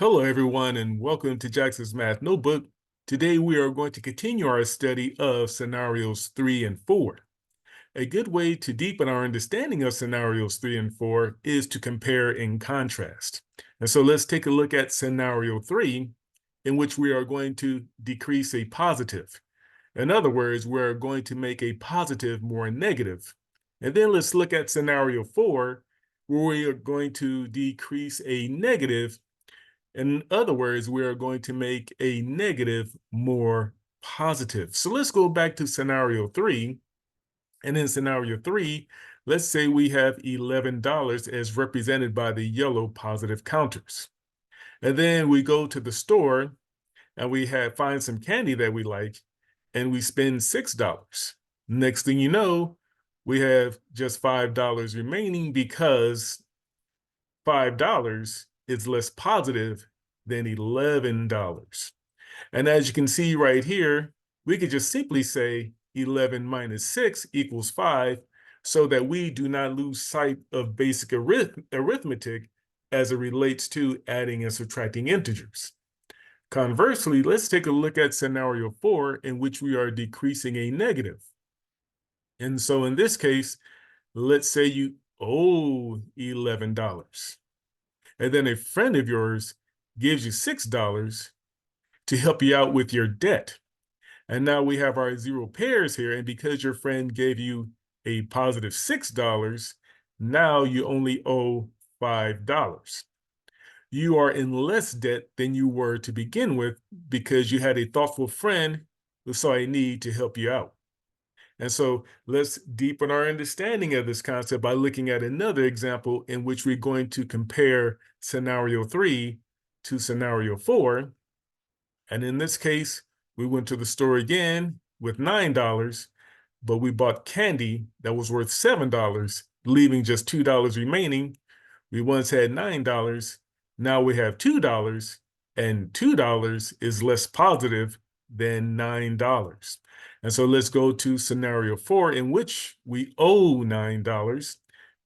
Hello, everyone, and welcome to Jackson's Math Notebook. Today, we are going to continue our study of scenarios 3 and 4. A good way to deepen our understanding of scenarios 3 and 4 is to compare and contrast. And so let's take a look at scenario 3, in which we are going to decrease a positive. In other words, we're going to make a positive more negative. And then let's look at scenario 4, where we are going to decrease a negative. In other words, we are going to make a negative more positive. So let's go back to scenario 3. And in scenario 3, let's say we have $11 as represented by the yellow positive counters. And then we go to the store and we find some candy that we like and we spend $6. Next thing you know, we have just $5 remaining because $5 is less positive than $11. And as you can see right here, we could just simply say 11 minus 6 equals 5 so that we do not lose sight of basic arithmetic as it relates to adding and subtracting integers. Conversely, let's take a look at scenario 4 in which we are decreasing a negative. And so in this case, let's say you owe $11. And then a friend of yours gives you $6 to help you out with your debt. And now we have our zero pairs here. And because your friend gave you a positive $6, now you only owe $5. You are in less debt than you were to begin with because you had a thoughtful friend who saw a need to help you out. And so let's deepen our understanding of this concept by looking at another example in which we're going to compare scenario 3 to scenario 4. And in this case, we went to the store again with $9, but we bought candy that was worth $7, leaving just $2 remaining. We once had $9, now we have $2, and $2 is less positive than $9. And so let's go to scenario 4 in which we owe $9,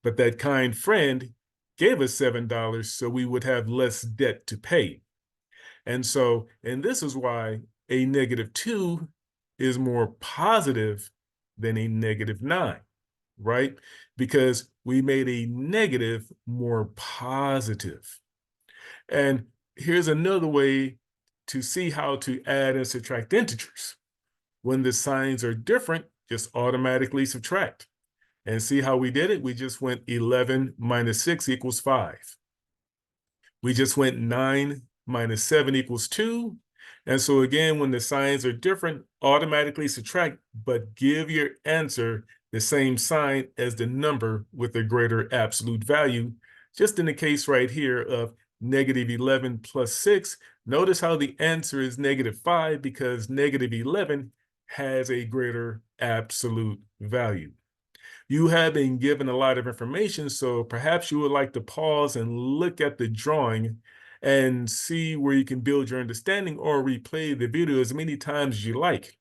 but that kind friend gave us $7 so we would have less debt to pay. And this is why a -2 is more positive than a -9, right? Because we made a negative more positive. And here's another way to see how to add and subtract integers. When the signs are different, just automatically subtract. And see how we did it? We just went 11 minus 6 equals 5. We just went 9 minus 7 equals 2. And so again, when the signs are different, automatically subtract, but give your answer the same sign as the number with a greater absolute value. Just in the case right here of -11 plus 6, notice how the answer is -5 because -11 has a greater absolute value. You have been given a lot of information, so perhaps you would like to pause and look at the drawing and see where you can build your understanding or replay the video as many times as you like.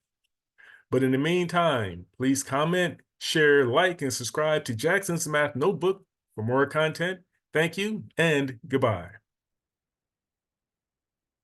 But in the meantime, please comment, share, like, and subscribe to Jackson's Math Notebook for more content. Thank you and goodbye.